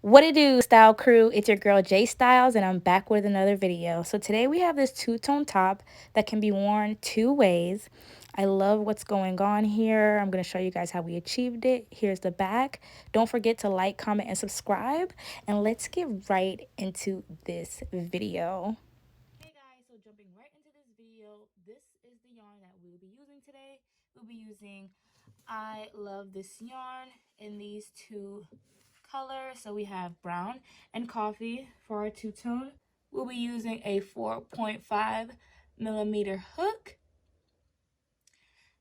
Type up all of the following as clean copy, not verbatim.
What it do, style crew? It's your girl J Styles, and I'm back with another video. So today we have this two-tone top that can be worn two ways. I love what's going on here. I'm going to show you guys how we achieved it. Here's the back. Don't forget to like, comment, and subscribe. And let's get right into this video. Hey guys, so jumping right into this video, this is the yarn that we'll be using today. We'll be using I love this yarn in these two colors. So we have brown and coffee for our two-tone. We'll be using a 4.5 millimeter hook.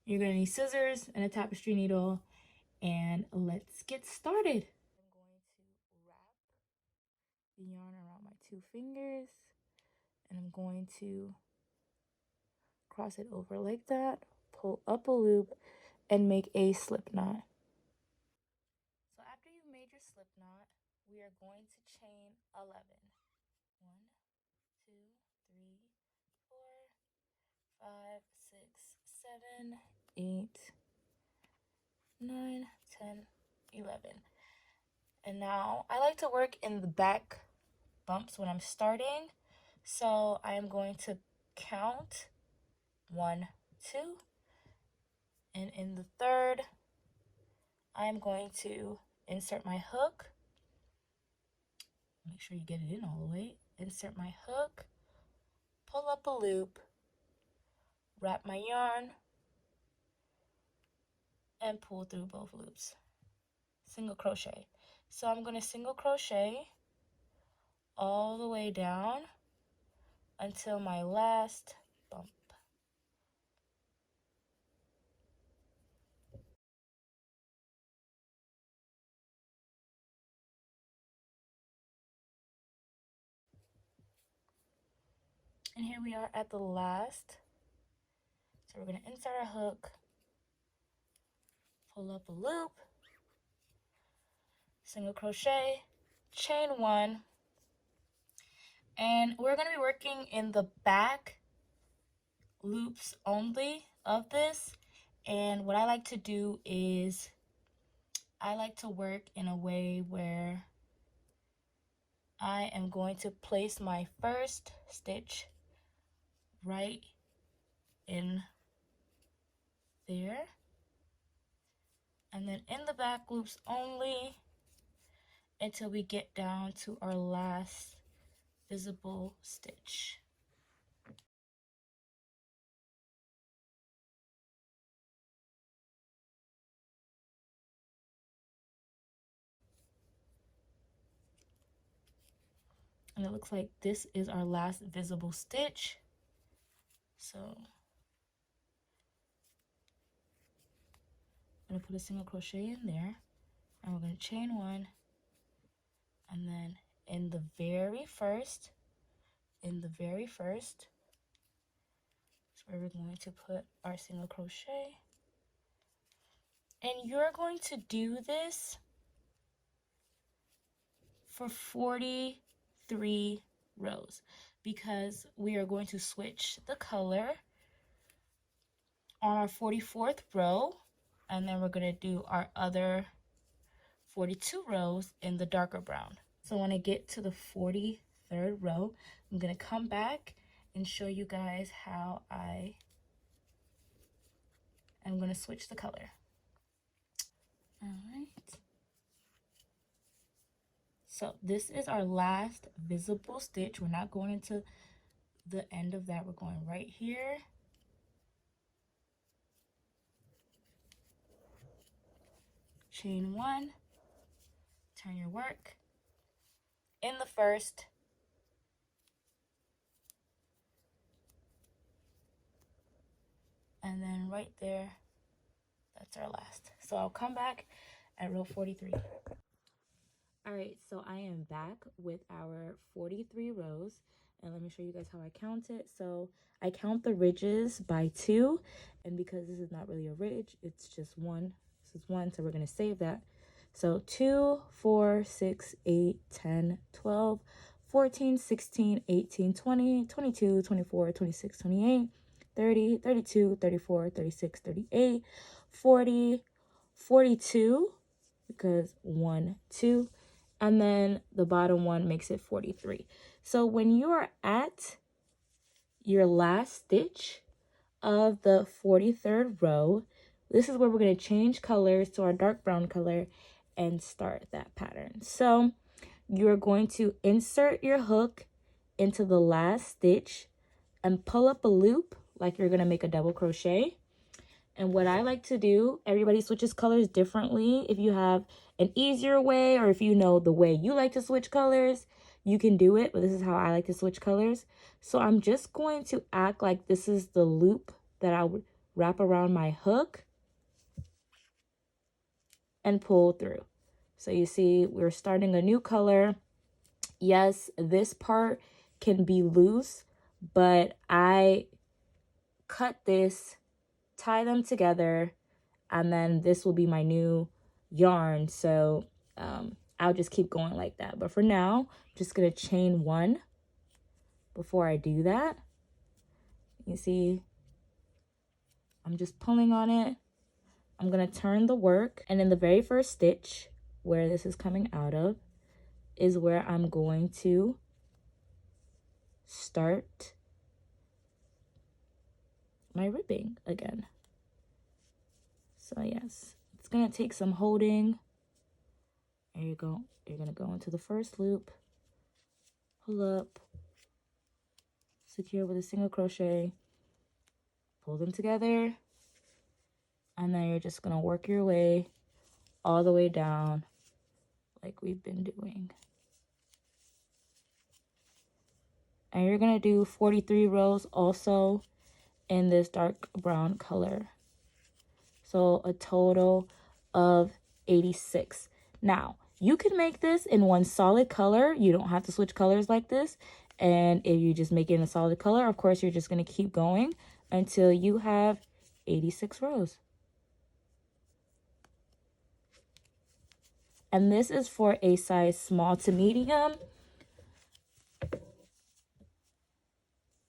You're going to need scissors and a tapestry needle, and let's get started. I'm going to wrap the yarn around my two fingers, and I'm going to cross it over like that, pull up a loop, and make a slip knot. So after you've made your slip knot, we are going to chain 11. 1, 2, 3, 4, 5, 6, 7, 8, 9, 10, 11. And now I like to work in the back bumps when I'm starting. So I am going to count 1, 2. And in the third, I am going to insert my hook. Make sure you get it in all the way. Insert my hook, pull up a loop, wrap my yarn, and pull through both loops. Single crochet. So I'm going to single crochet all the way down until my last bump. And here we are at the last. So we're going to insert our hook, pull up a loop, single crochet, chain 1, and we're going to be working in the back loops only of this. And what I like to do is I like to work in a way where I am going to place my first stitch right in there, and then in the back loops only until we get down to our last visible stitch. And it looks like this is our last visible stitch. So I'm going to put a single crochet in there, and we're going to chain 1, and then in the very first is where we're going to put our single crochet. And you're going to do this for 43 rows because we are going to switch the color on our 44th row, and then we're going to do our other 42 rows in the darker brown. So when I get to the 43rd row, I'm going to come back and show you guys how I'm going to switch the color. All right. So this is our last visible stitch. We're not going into the end of that. We're going right here. Chain 1, turn your work in the first, and then right there, that's our last. So I'll come back at row 43. All right, so I am back with our 43 rows, and let me show you guys how I count it. So I count the ridges by 2, and because this is not really a ridge, it's just 1. This is 1, so we're going to save that. So 2, 4, 6, 8, 10, 12, 14, 16, 18, 20, 22, 24, 26, 28, 30, 32, 34, 36, 38, 40, 42, because 1, 2, and then the bottom one makes it 43. So when you're at your last stitch of the 43rd row, this is where we're going to change colors to our dark brown color and start that pattern. So you're going to insert your hook into the last stitch and pull up a loop like you're going to make a double crochet. And what I like to do, everybody switches colors differently. If you have an easier way, or if you know the way you like to switch colors, you can do it, but this is how I like to switch colors. So I'm just going to act like this is the loop that I would wrap around my hook and pull through. So you see, we're starting a new color. Yes, this part can be loose, but I cut this, tie them together, and then this will be my new yarn. So I'll just keep going like that. But for now, I'm just going to chain one before I do that. You see, I'm just pulling on it. I'm going to turn the work, and in the very first stitch where this is coming out of is where I'm going to start my ribbing again. So yes, it's going to take some holding. There you go. You're going to go into the first loop, pull up, secure with a single crochet, pull them together, and then you're just going to work your way all the way down like we've been doing. And you're going to do 43 rows also in this dark brown color. So a total of 86. Now, you can make this in one solid color. You don't have to switch colors like this. And if you just make it in a solid color, of course, you're just going to keep going until you have 86 rows. And this is for a size small to medium.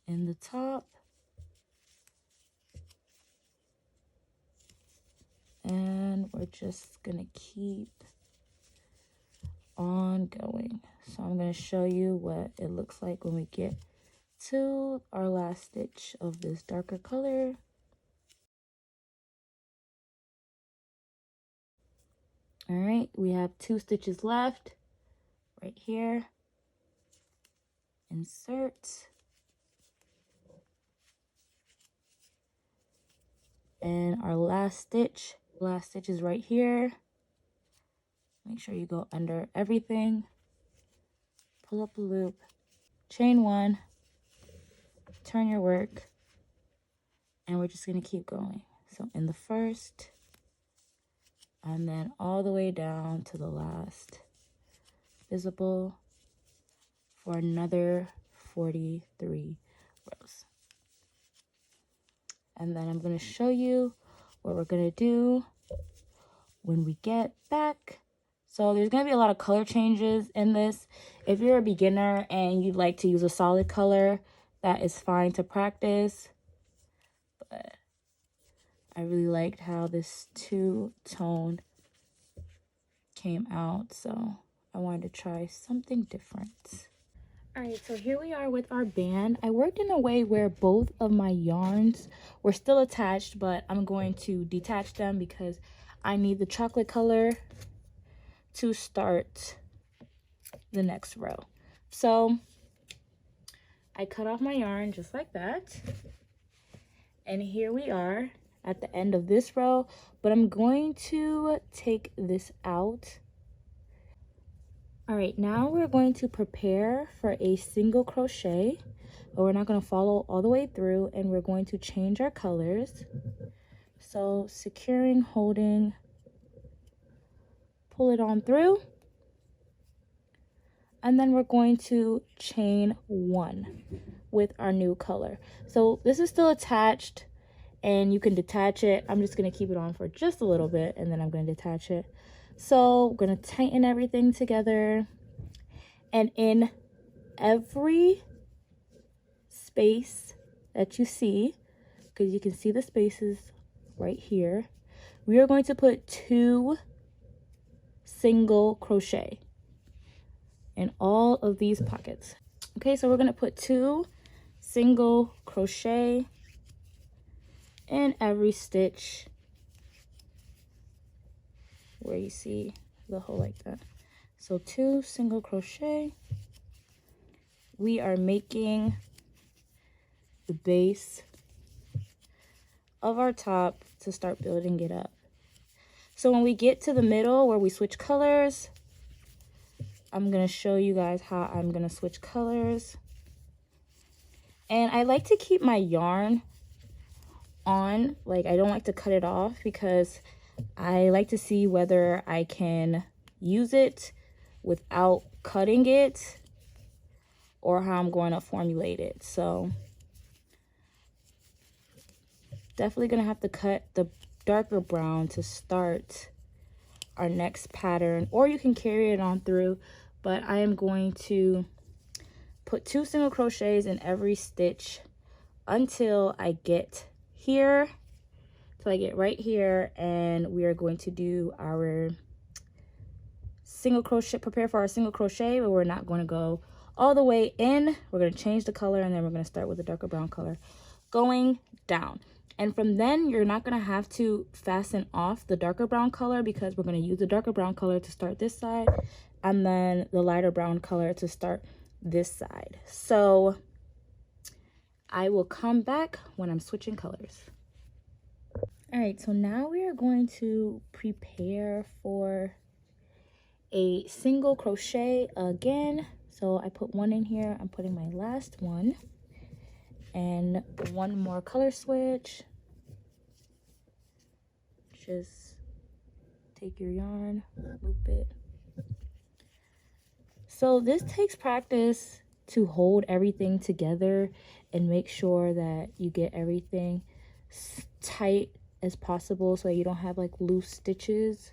In the top. And we're just going to keep on going. So I'm going to show you what it looks like when we get to our last stitch of this darker color. All right, we have 2 stitches left right here. Insert. And our last stitch is right here. Make sure you go under everything. Pull up a loop, chain 1, turn your work, and we're just going to keep going. So in the first, and then all the way down to the last visible for another 43 rows. And then I'm going to show you what we're going to do when we get back. So there's going to be a lot of color changes in this. If you're a beginner and you'd like to use a solid color, that is fine to practice. But I really liked how this two-tone came out, so I wanted to try something different. All right, so here we are with our band. I worked in a way where both of my yarns were still attached, but I'm going to detach them because I need the chocolate color to start the next row. So I cut off my yarn just like that. And here we are at the end of this row, but I'm going to take this out. All right, now we're going to prepare for a single crochet, but we're not going to follow all the way through, and we're going to change our colors. So securing, holding, pull it on through, and then we're going to chain 1 with our new color. So this is still attached, and you can detach it. I'm just going to keep it on for just a little bit, and then I'm going to detach it. So we're going to tighten everything together, and in every space that you see, because you can see the spaces right here, we are going to put 2 single crochet. in all of these pockets. Okay, so we're going to put 2 single crochet in every stitch where you see the hole like that. So 2 single crochet. We are making the base of our top to start building it up. So when we get to the middle where we switch colors, I'm going to show you guys how I'm going to switch colors. And I like to keep my yarn on, like I don't like to cut it off because I like to see whether I can use it without cutting it or how I'm going to formulate it. So definitely going to have to cut the darker brown to start our next pattern, or you can carry it on through, but I am going to put 2 single crochets in every stitch until I get here, till I get right here, and we are going to do our single crochet, prepare for our single crochet, but we're not going to go all the way in. We're going to change the color, and then we're going to start with the darker brown color going down. And from then, you're not going to have to fasten off the darker brown color because we're going to use the darker brown color to start this side and then the lighter brown color to start this side. So I will come back when I'm switching colors. All right, so now we are going to prepare for a single crochet again. So I put 1 in here. I'm putting my last one. And 1 more color switch. Just take your yarn, loop it. So this takes practice to hold everything together and make sure that you get everything tight as possible so you don't have like loose stitches.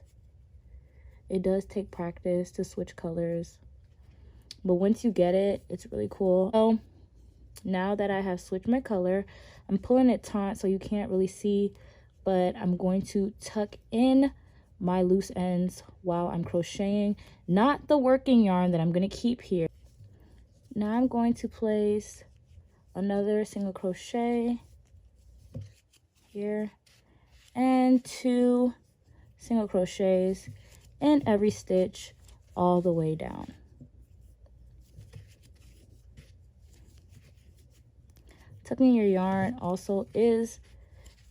It does take practice to switch colors, but once you get it, it's really cool. So now that I have switched my color, I'm pulling it taut so you can't really see, but I'm going to tuck in my loose ends while I'm crocheting, not the working yarn that I'm going to keep here. Now I'm going to place another single crochet here and 2 single crochets in every stitch all the way down. Tucking your yarn also is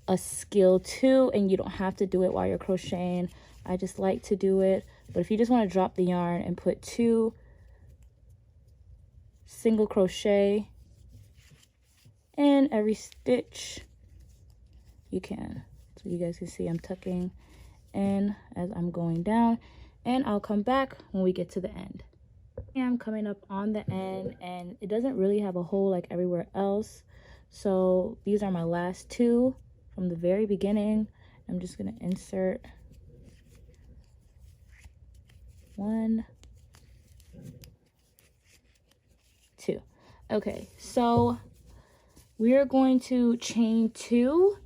a skill too, and you don't have to do it while you're crocheting. I just like to do it, but if you just want to drop the yarn and put 2 single crochet in every stitch, you can. So you guys can see I'm tucking in as I'm going down, and I'll come back when we get to the end. I'm coming up on the end, and it doesn't really have a hole like everywhere else. So these are my last 2 from the very beginning. I'm just going to insert 1, 2. Okay, so we are going to chain 2,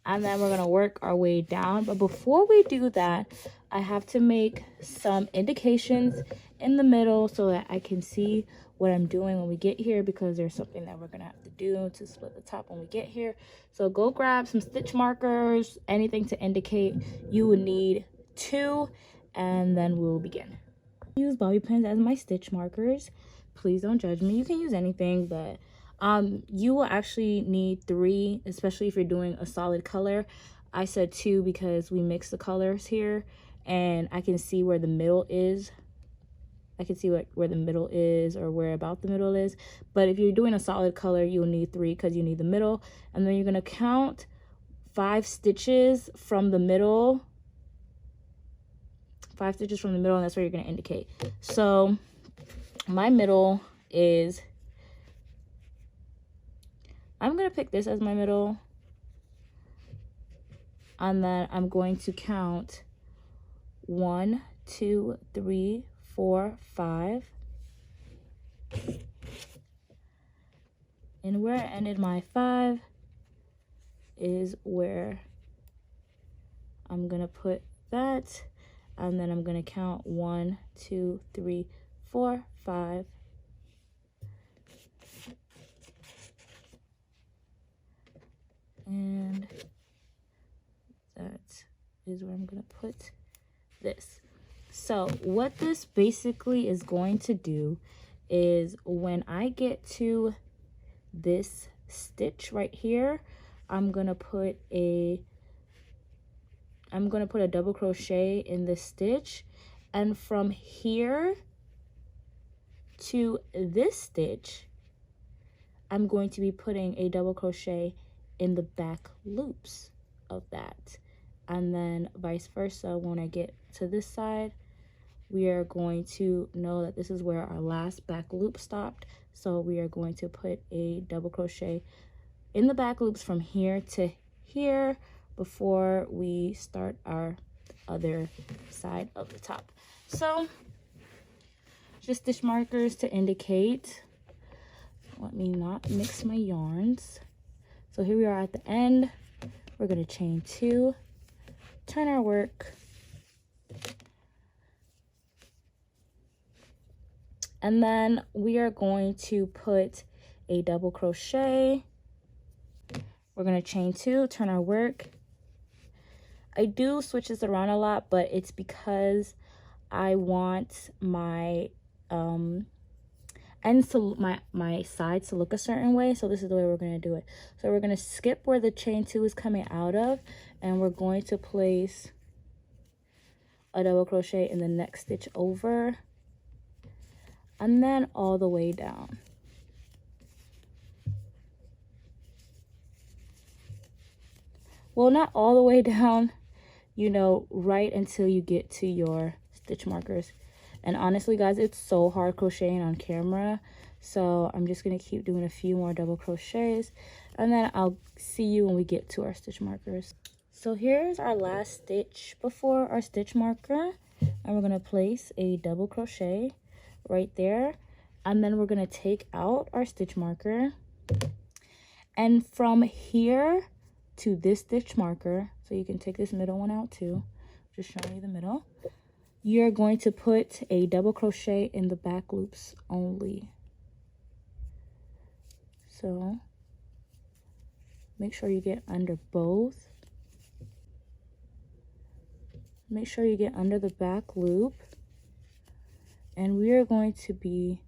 and then we're going to work our way down. But before we do that, I have to make some indications in the middle so that I can see what I'm doing when we get here, because there's something that we're going to have to do to split the top when we get here. So go grab some stitch markers, anything to indicate. You will need 2, and then we'll begin. I use bobby pins as my stitch markers. Please don't judge me. You can use anything, but you will actually need 3, especially if you're doing a solid color. I said 2 because we mix the colors here, and I can see where the middle is. I can see where the middle is, or where about the middle is. But if you're doing a solid color, you'll need 3 because you need the middle. And then you're going to count 5 stitches from the middle. 5 stitches from the middle, and that's where you're going to indicate. So my middle is, I'm going to pick this as my middle. And then I'm going to count 1, 2, 3, 4, 5. And where I ended my 5 is where I'm gonna put that, and then I'm gonna count 1, 2, 3, 4, 5, and that is where I'm going to put this. So what this basically is going to do is when I get to this stitch right here, I'm going to put a double crochet in this stitch, and from here to this stitch, I'm going to be putting a double crochet in the back loops of that. And then vice versa, when I get to this side, we are going to know that this is where our last back loop stopped. So we are going to put a double crochet in the back loops from here to here before we start our other side of the top. So just stitch markers to indicate. Let me not mix my yarns. So here we are at the end. We're going to chain 2, turn our work, and then we are going to put a double crochet. We're going to chain 2, turn our work. I do switch this around a lot, but it's because I want my ends to my sides to look a certain way. So this is the way we're going to do it. So we're going to skip where the chain 2 is coming out of, and we're going to place a double crochet in the next stitch over, and then all the way down. Well, not all the way down, you know, right until you get to your stitch markers. And honestly, guys, it's so hard crocheting on camera. So I'm just going to keep doing a few more double crochets, and then I'll see you when we get to our stitch markers. So here's our last stitch before our stitch marker, and we're going to place a double crochet right there, and then we're going to take out our stitch marker, and from here to this stitch marker, so you can take this middle one out too, just showing you the middle, you're going to put a double crochet in the back loops only. So make sure you get under both. Make sure you get under the back loop, and we are going to be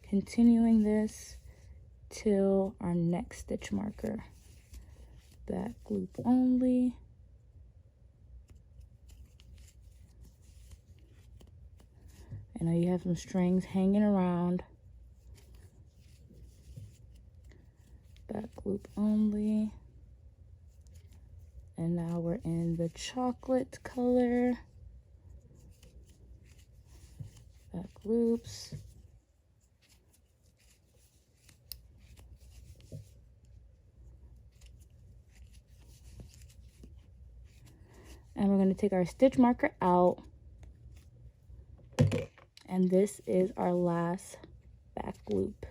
continuing this till our next stitch marker. Back loop only. I know you have some strings hanging around. Back loop only. And now we're in the chocolate color. Back loops. And we're going to take our stitch marker out. And this is our last back loop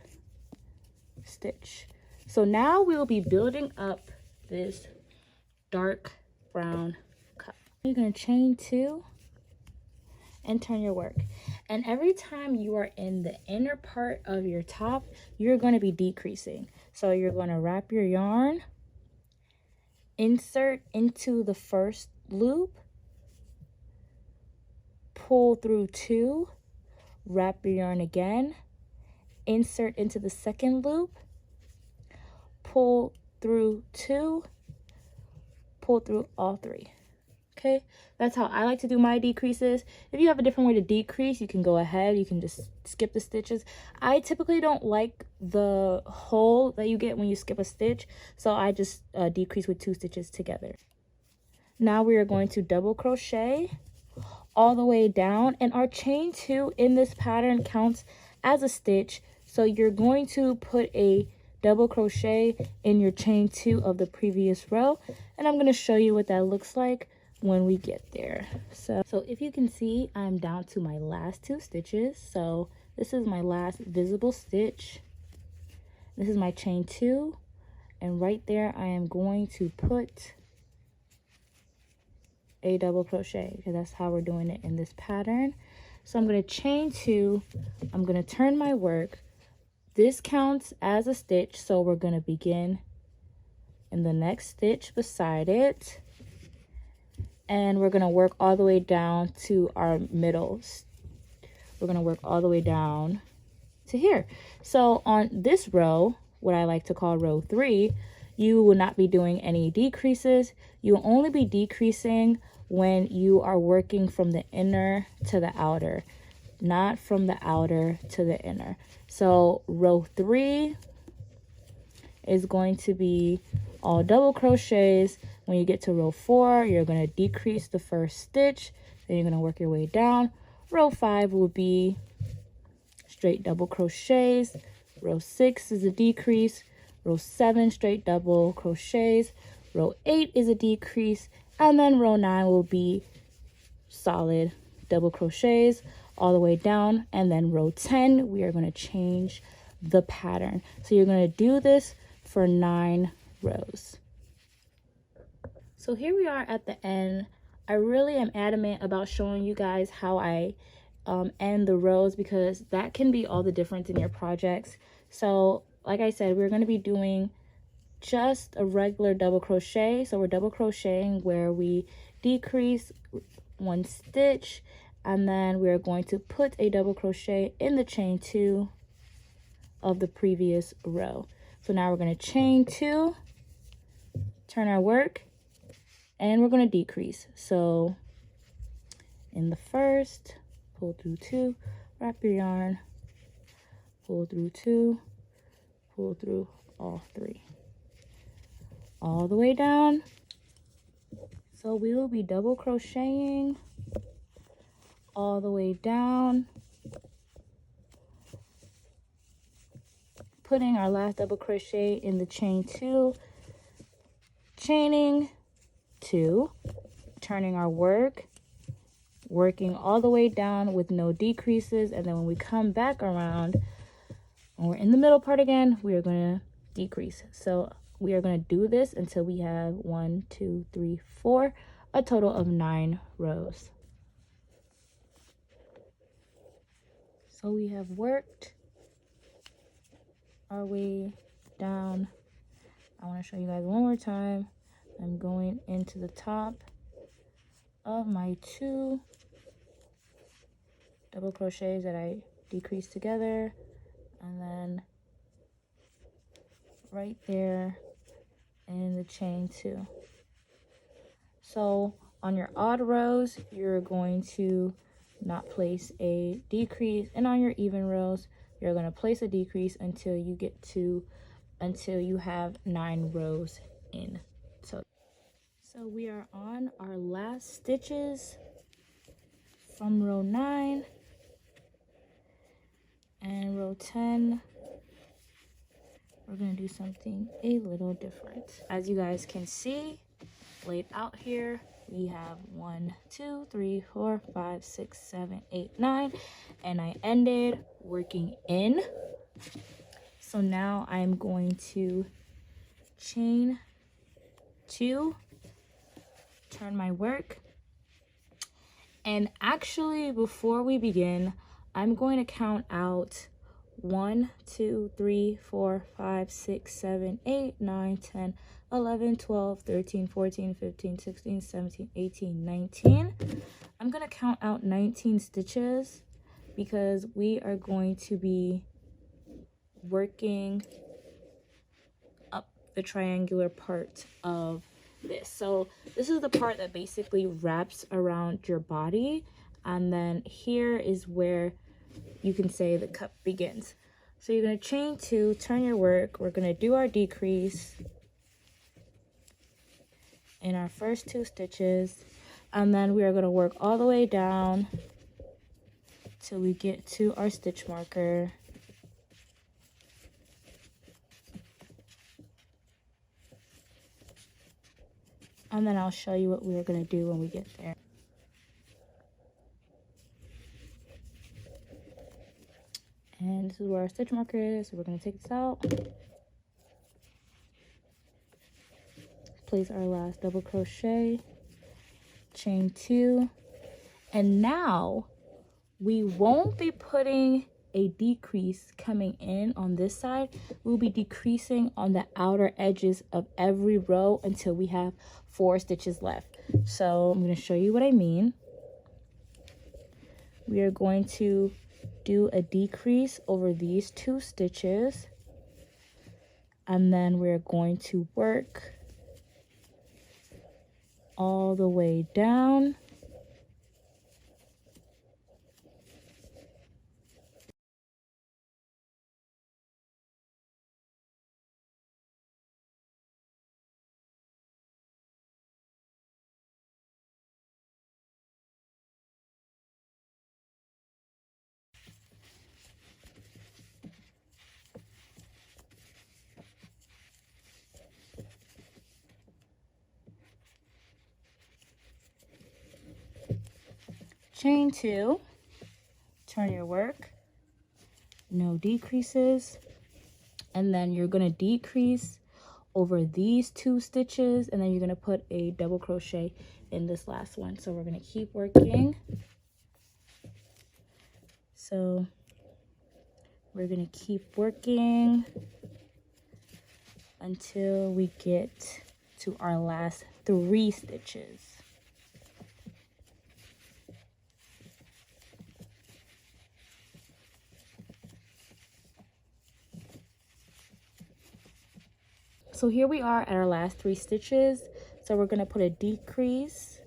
stitch. So now we'll be building up this dark brown cup. You're going to chain 2 and turn your work. And every time you are in the inner part of your top, you're going to be decreasing. So you're going to wrap your yarn, insert into the first loop, pull through 2, wrap your yarn again, insert into the second loop, pull through 2, pull through all 3. Okay, that's how I like to do my decreases. If you have a different way to decrease, you can go ahead, you can just skip the stitches. I typically don't like the hole that you get when you skip a stitch, so I just decrease with 2 stitches together. Now we are going to double crochet all the way down, and our chain 2 in this pattern counts as a stitch, so you're going to put a double crochet in your chain 2 of the previous row, and I'm going to show you what that looks like when we get there. So if you can see, I'm down to my last 2 stitches. So this is my last visible stitch. This is my chain 2, and right there I am going to put a double crochet, because that's how we're doing it in this pattern. So I'm going to chain 2, I'm going to turn my work. This counts as a stitch, so we're going to begin in the next stitch beside it, and we're going to work all the way down to our middle. We're going to work all the way down to here. So on this row, what I like to call row 3, you will not be doing any decreases. You will only be decreasing when you are working from the inner to the outer, not from the outer to the inner. So row 3 is going to be all double crochets. When you get to row 4, you're going to decrease the first stitch, then you're going to work your way down. Row 5 will be straight double crochets. Row 6 is a decrease. Row 7, straight double crochets. Row 8 is a decrease, and then row 9 will be solid double crochets all the way down. And then row 10, we are going to change the pattern. So you're going to do this for 9 rows. So here we are at the end. I really am adamant about showing you guys how I end the rows, because that can be all the difference in your projects. So like I said, we're going to be doing just a regular double crochet. So we're double crocheting where we decrease 1 stitch, and then we're going to put a double crochet in the chain 2 of the previous row. So now we're going to chain 2, turn our work, and we're going to decrease. So in the first, pull through 2, wrap your yarn, pull through 2, pull through all 3, all the way down. So we will be double crocheting all the way down, putting our last double crochet in the chain 2, chaining 2, turning our work, working all the way down with no decreases, and then when we come back around, when we're in the middle part again, we are going to decrease. So we are going to do this until we have 1, 2, 3, 4, a total of 9 rows. So we have worked our way down. I want to show you guys one more time. I'm going into the top of my 2 double crochets that I decreased together, and then right there in the chain 2. So on your odd rows, you're going to not place a decrease, and on your even rows, you're going to place a decrease until you have 9 rows in total. So we are on our last stitches from row 9 and row 10. We're going to do something a little different. As you guys can see laid out here, we have 1, 2, 3, 4, 5, 6, 7, 8, 9, and I ended working in. So now I'm going to chain 2, turn my work, and actually before we begin, I'm going to count out 1, 2, 3, 4, 5, 6, 7, 8, 9, 10, 11, 12, 13, 14, 15, 16, 17, 18, 19. I'm going to count out 19 stitches because we are going to be working up the triangular part of this. So this is the part that basically wraps around your body, and then here is where you can say the cup begins. So you're going to chain 2, turn your work. We're going to do our decrease in our first 2 stitches, and then we are going to work all the way down till we get to our stitch marker. And then I'll show you what we're going to do when we get there. And this is where our stitch marker is. So we're going to take this out. Place our last double crochet chain 2, and now we won't be putting a decrease coming in on this side. We'll be decreasing on the outer edges of every row until we have 4 stitches left. So I'm going to show you what I mean. We are going to do a decrease over these 2 stitches, and then we're going to work all the way down. Chain 2, turn your work, no decreases, and then you're going to decrease over these 2 stitches, and then you're going to put a double crochet in this last one. So we're going to keep working. So we're going to keep working until we get to our last 3 stitches. So here we are at our last 3 stitches. So we're going to put a decrease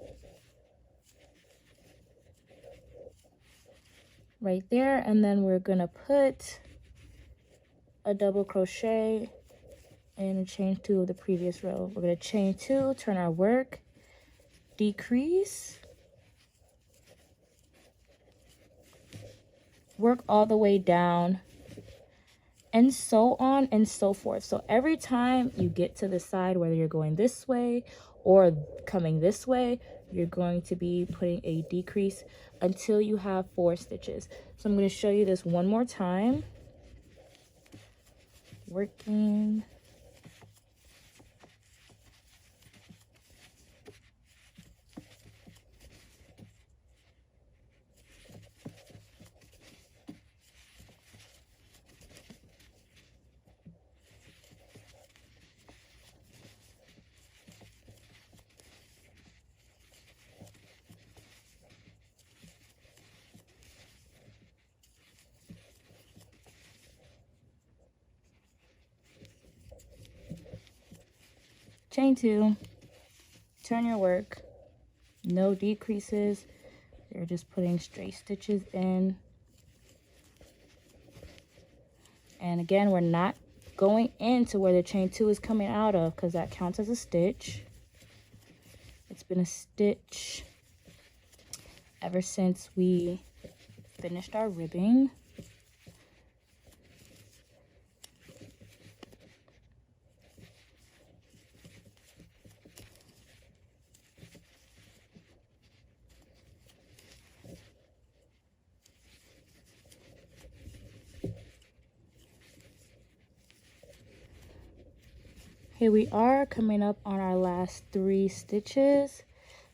right there, and then we're going to put a double crochet and a chain 2 of the previous row. We're going to chain 2, turn our work, decrease, work all the way down, and so on and so forth. So every time you get to the side, whether you're going this way or coming this way, you're going to be putting a decrease until you have 4 stitches. So I'm going to show you this one more time. Working. Chain 2, turn your work, no decreases, you're just putting straight stitches in. And again, we're not going into where the chain 2 is coming out of, because that counts as a stitch. It's been a stitch ever since we finished our ribbing. Here we are coming up on our last 3 stitches.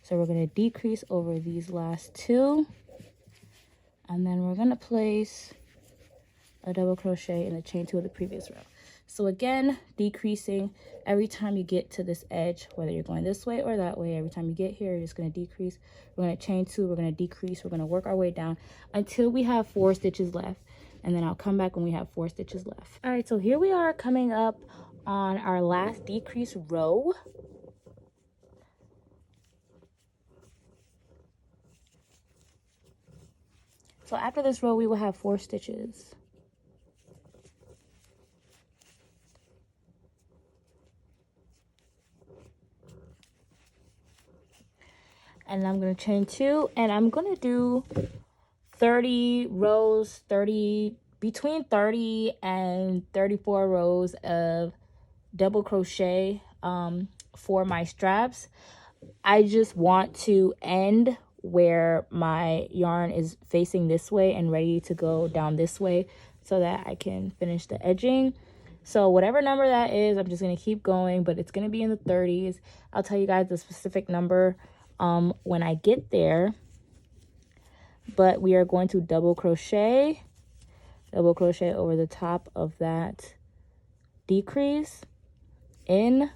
So we're going to decrease over these last 2. And then we're going to place a double crochet in the chain 2 of the previous row. So again, decreasing every time you get to this edge, whether you're going this way or that way. Every time you get here, you're just going to decrease. We're going to chain 2, we're going to decrease, we're going to work our way down until we have 4 stitches left. And then I'll come back when we have 4 stitches left. All right, so here we are coming up on our last decrease row. So after this row, we will have 4 stitches. And I'm going to chain 2, and I'm going to do 30 rows, between 30 and 34 rows of double crochet for my straps. I just want to end where my yarn is facing this way and ready to go down this way so that I can finish the edging. So whatever number that is, I'm just going to keep going, but it's going to be in the 30s. I'll tell you guys the specific number when I get there, but we are going to double crochet over the top of that decrease in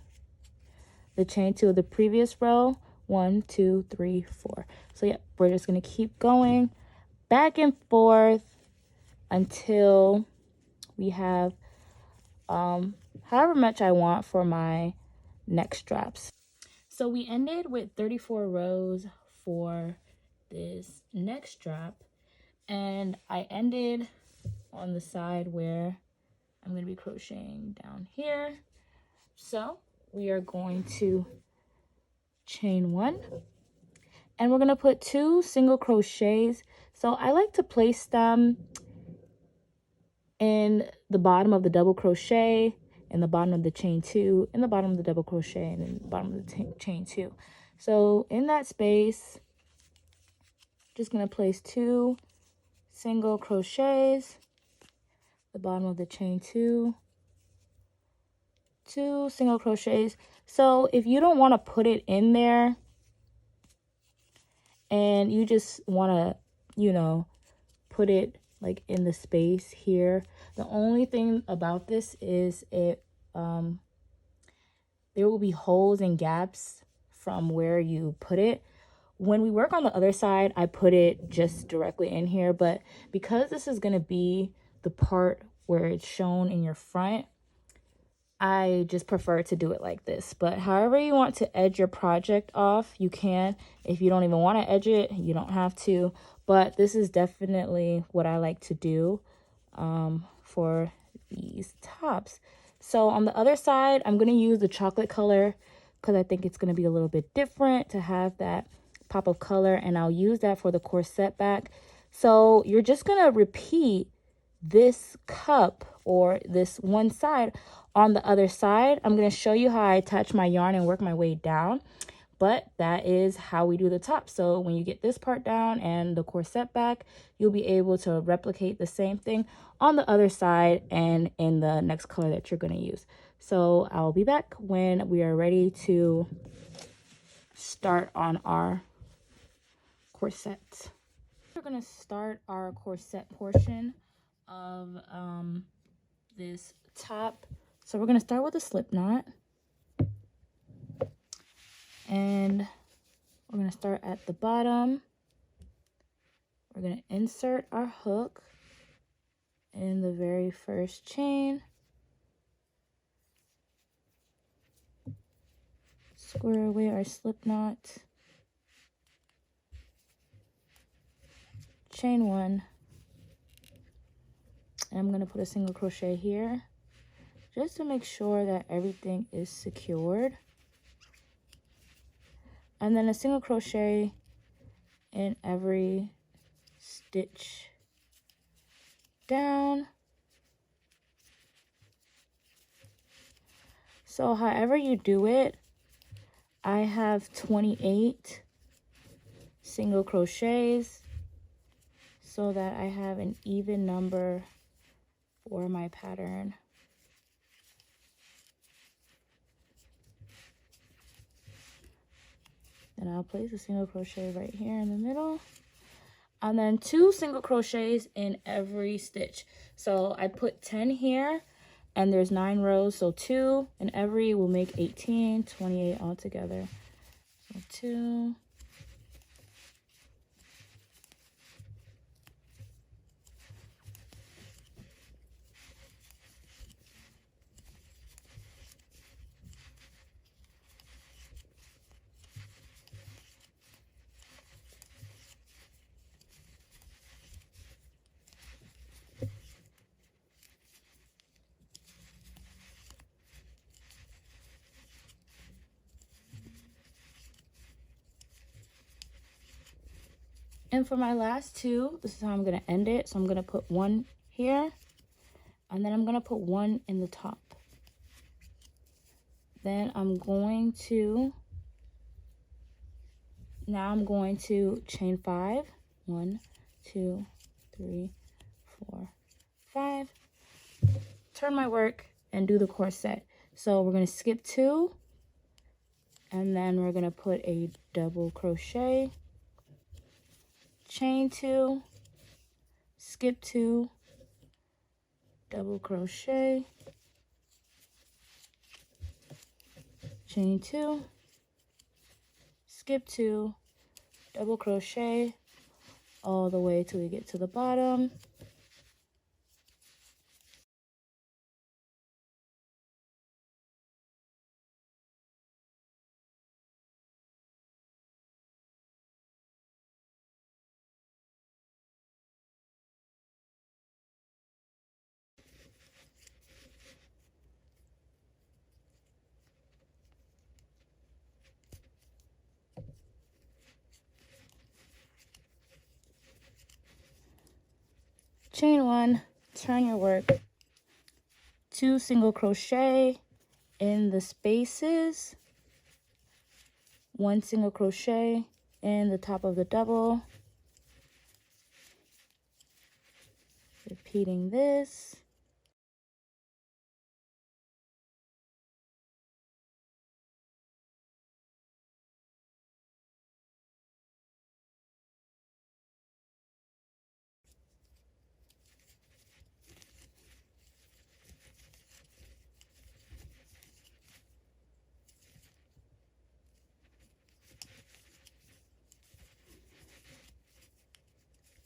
the chain 2 of the previous row. 1, 2, 3, 4. So yeah, we're just going to keep going back and forth until we have however much I want for my neck straps. So we ended with 34 rows for this neck strap, and I ended on the side where I'm going to be crocheting down here. So we are going to chain 1, and we're going to put 2 single crochets. So I like to place them in the bottom of the double crochet, in the bottom of the chain 2, in the bottom of the double crochet, and in the bottom of the chain 2. So in that space, just going to place 2 single crochets, the bottom of the chain 2, 2 single crochets. So if you don't want to put it in there and you just want to, you know, put it like in the space here, the only thing about this is it there will be holes and gaps from where you put it. When we work on the other side, I put it just directly in here, but because this is going to be the part where it's shown in your front, I just prefer to do it like this. But however you want to edge your project off, you can. If you don't even want to edge it, you don't have to. But this is definitely what I like to do for these tops. So on the other side, I'm going to use the chocolate color because I think it's going to be a little bit different to have that pop of color, and I'll use that for the corset back. So you're just going to repeat this cup or this one side on the other side. I'm going to show you how I attach my yarn and work my way down, but that is how we do the top. So when you get this part down and the corset back, you'll be able to replicate the same thing on the other side and in the next color that you're going to use. So I'll be back when we are ready to start on our corset. We're going to start our corset portion of this top. So we're going to start with a slip knot, and we're going to start at the bottom. We're going to insert our hook in the very first chain, square away our slip knot, chain 1, and I'm going to put a single crochet here just to make sure that everything is secured, and then a single crochet in every stitch down. So however you do it, I have 28 single crochets so that I have an even number for my pattern. Then I'll place a single crochet right here in the middle, and then 2 single crochets in every stitch. So I put 10 here, and there's 9 rows, so 2 in every will make 18, 28 altogether. So 2, and for my last 2, this is how I'm going to end it. So I'm going to put 1 here, and then I'm going to put 1 in the top. Then I'm going to chain 5. 1, 2, 3, 4, 5. Turn my work and do the corset. So we're going to skip 2, And then we're going to put a double crochet, chain 2, skip 2, double crochet, chain 2, skip 2, double crochet all the way till we get to the bottom. Chain 1, turn your work, 2 single crochet in the spaces, 1 single crochet in the top of the double, repeating this.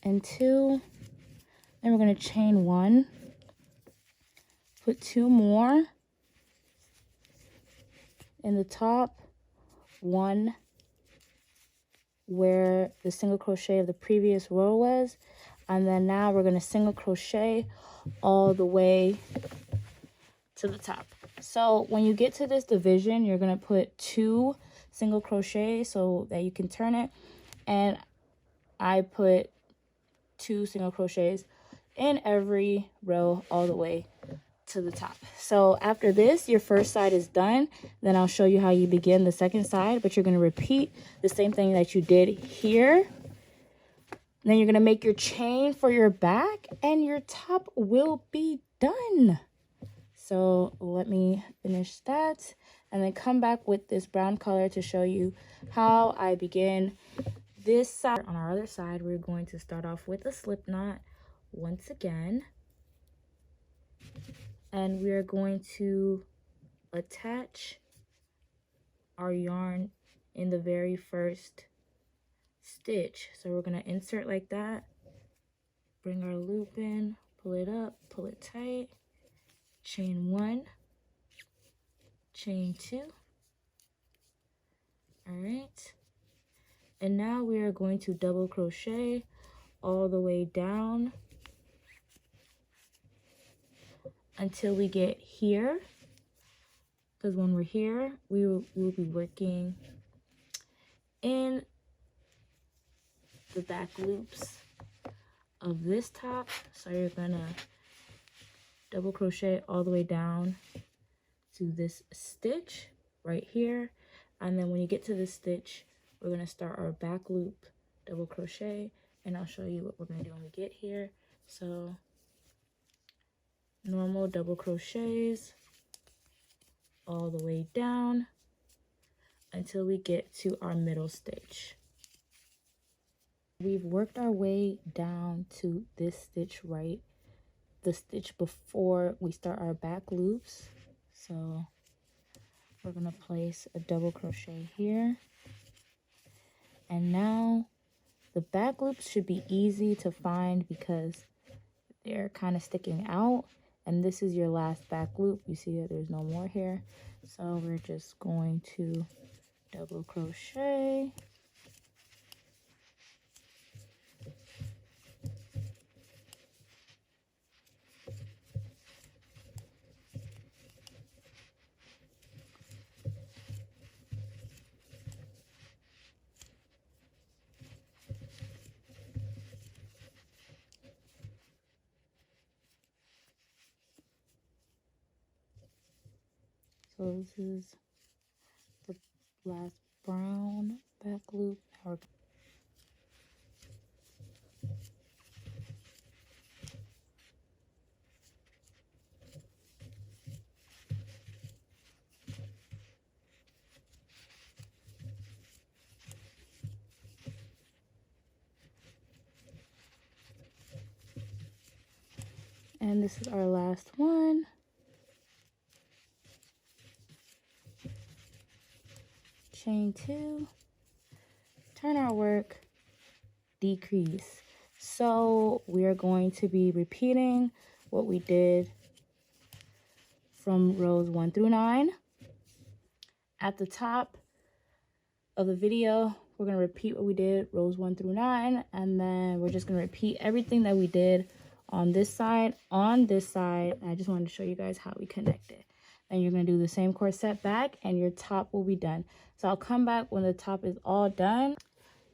And 2, then we're going to chain 1, put 2 more in the top, 1 where the single crochet of the previous row was, and then now we're going to single crochet all the way to the top. So when you get to this division, you're going to put 2 single crochet so that you can turn it, and I put 2 single crochets in every row all the way to the top. So after this, your first side is done. Then I'll show you how you begin the second side, but you're going to repeat the same thing that you did here. Then you're going to make your chain for your back and your top will be done. So let me finish that and then come back with this brown color to show you how I begin this side. On our other side, we're going to start off with a slip knot once again, and we are going to attach our yarn in the very first stitch. So we're going to insert like that, bring our loop in, pull it up, pull it tight, chain 1, chain 2. All right, and now we are going to double crochet all the way down until we get here, because when we're here, we will be working in the back loops of this top. So you're gonna double crochet all the way down to this stitch right here, and then when you get to this stitch, we're gonna start our back loop, double crochet, and I'll show you what we're gonna do when we get here. So normal double crochets all the way down until we get to our middle stitch. We've worked our way down to this stitch, right, the stitch before we start our back loops. So we're going to place a double crochet here, and now the back loops should be easy to find because they're kind of sticking out, and this is your last back loop. You see that there's no more here, so we're just going to double crochet, so this is the last brown back loop. Now we're And this is our last one. Chain 2, turn our work, decrease. So we are going to be repeating what we did from rows 1 through 9. At the top of the video, we're going to repeat what we did rows 1 through 9, and then we're just going to repeat everything that we did on this side. I just wanted to show you guys how we connect it. Then you're going to do the same corset back, and your top will be done. So I'll come back when the top is all done.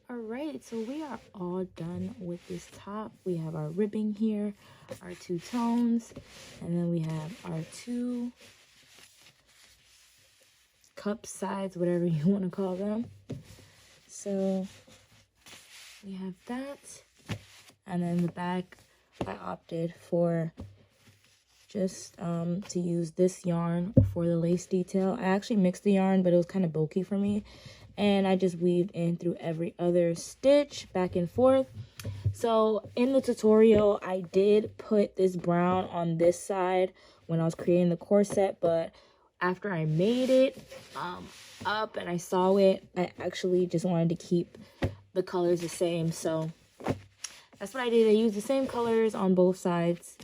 All right, so we are all done with this top. We have our ribbing here, our 2 tones, and then we have our 2 cup sides, whatever you want to call them. So we have that, and then the back, I opted for just to use this yarn for the lace detail. I actually mixed the yarn, but it was kind of bulky for me, and I just weaved in through every other stitch back and forth. So in the tutorial, I did put this brown on this side when I was creating the corset, but after I made it up and I saw it, I actually just wanted to keep the colors the same. So that's what I did. I used the same colors on both sides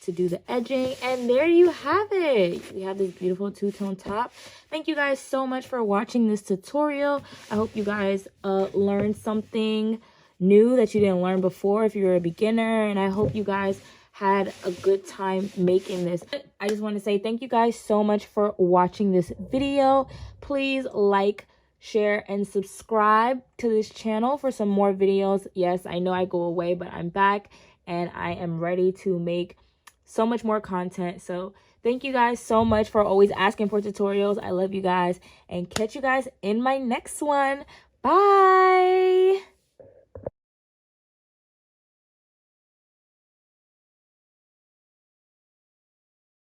to do the edging, and there you have it. We have this beautiful 2-tone top. Thank you guys so much for watching this tutorial. I hope you guys learned something new that you didn't learn before if you're a beginner, and I hope you guys had a good time making this. I just want to say thank you guys so much for watching this video. Please like, share, and subscribe to this channel for some more videos. Yes, I know I go away, but I'm back and I am ready to make so much more content. So thank you guys so much for always asking for tutorials. I love you guys, and catch you guys in my next one. Bye.